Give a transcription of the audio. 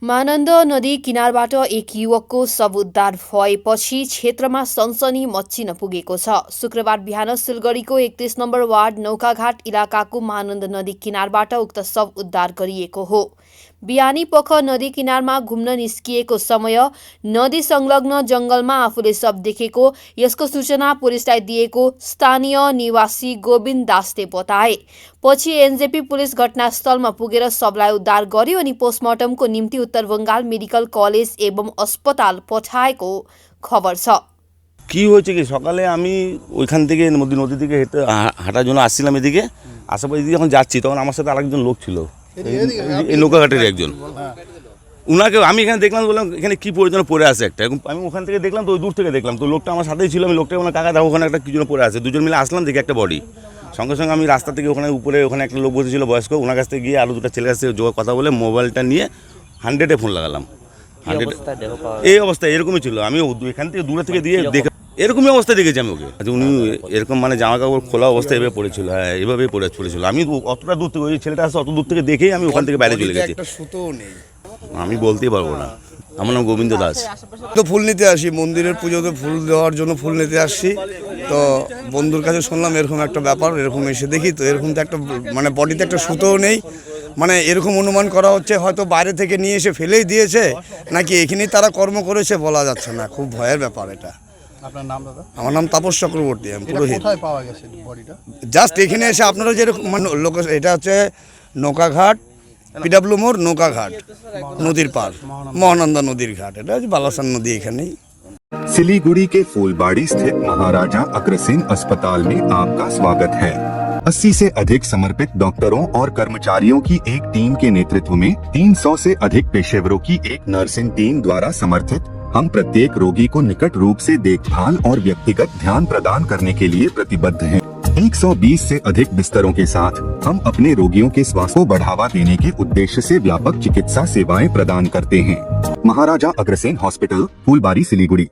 महानन्द नदी किनारबाट एक युवकको शव उद्धार भएपछि क्षेत्रमा सनसनी मच्चिन पुगेको छ। शुक्रबार बिहान सिलगढीको 31 नम्बर वार्ड नौकाघाट इलाकाको महानन्द नदी किनारबाट उक्त शव उद्धार गरिएको हो। बिहानी पख नदी किनारमा घुम्न निस्किएको समय नदी संलग्न जंगलमा आफूले शव देखेको यसको सूचना पुलिसलाई दिएको स्थानीय निवासी गोविन्द दासले बताए। पछि एनजेपी पुलिस घटनास्थलमा पुगेर शवलाई उद्धार गर्यो अनि पोस्टमार्टमको निम्ति उत्तर बंगाल मेडिकल कलेज एवं अस्पताल पठाएको खबर छ। কি হয়েছে কি সকালে আমি ওইখান থেকে নদী থেকে হেঁটে হাঁটার জন্য আসছিলাম এদিকে, আসার পর এদিকে যখন যাচ্ছি তখন আমার সাথে আরেকজন লোক ছিল, এই নৌকাঘাটের একজন। উনাকে আমি এখানে দেখলাম, বললাম এখানে কি প্রয়োজন পড়ে আছে একটা, আমি ওখান থেকে দেখলাম তো দূর থেকে দেখলাম তো লোকটা আমার সাথেই ছিল। আমি লোকটা বললাম কাকা দেখো ওখানে একটা কি জন্য পড়ে আছে, দুজন মিলে আসলাম দেখি একটা বডি। সঙ্গে সঙ্গে আমি রাস্তা থেকে ওখানে উপরে ওখানে একটা লোক বসেছিল বয়স্ক, ওনার কাছ থেকে গিয়ে আরও দুটো ছেলের কাছ থেকে কথা বলে মোবাইলটা নিয়ে 100-এ ফোন লাগালাম। 100 এই অবস্থায় এরকমই ছিল। আমি এখান থেকে দূরে থেকে দিয়ে দেখে এরকমই অবস্থা দেখেছি আমি ওকে। উনি এরকম মানে জামা কাপড় খোলা অবস্থায় এভাবে পড়েছিল, হ্যাঁ এভাবেই পড়েছিল। আমি অতটা দূর থেকে ওই ছেলেটা আসছে অত দূর থেকে দেখেই আমি ওখান থেকে বাইরে চলে গেছি। আমি বলতেই পারবো না। আমার নাম গোবিন্দ দাস। তো ফুল নিতে আসি, মন্দিরের পুজোতে ফুল দেওয়ার জন্য ফুল নিতে আসছি। তো বন্ধুর কাছে শুনলাম এরকম একটা ব্যাপার, এরকম এসে দেখি তো এরকম তো একটা মানে বডিতে একটা সুতোও নেই। মানে এরকম অনুমান করা হচ্ছে হয়তো বাইরে থেকে নিয়ে এসে ফেলেই দিয়েছে, নাকি এখানেই তারা কর্ম করেছে বলা যাচ্ছে না। খুব ভয়ের ব্যাপার এটা। আপনার নাম দাদা? আমার নাম তাপস চক্রবর্তী, আমি পুরোহিত। কোথায় পাওয়া গেছে বডিটা? জাস্ট এখানে এসে আপনারা যেরকম লোকেশন, এটা হচ্ছে নৌকাঘাট, পিডাব্লিউ মোড় নৌকাঘাট, নদীর পার, মহানন্দা নদীর ঘাট। এটা হচ্ছে বালাসান নদী এখানেই। सिलीगुड़ी के फूलबाड़ी स्थित महाराजा अग्रसेन अस्पताल में आपका स्वागत है। 80 से अधिक समर्पित डॉक्टरों और कर्मचारियों की एक टीम के नेतृत्व में 300 से अधिक पेशेवरों की एक नर्सिंग टीम द्वारा समर्थित हम प्रत्येक रोगी को निकट रूप से देखभाल और व्यक्तिगत ध्यान प्रदान करने के लिए प्रतिबद्ध हैं। 120 से अधिक बिस्तरों के साथ हम अपने रोगियों के स्वास्थ्य को बढ़ावा देने के उद्देश्य से व्यापक चिकित्सा सेवाएं प्रदान करते हैं। महाराजा अग्रसेन हॉस्पिटल, फूलबाड़ी, सिलीगुड़ी।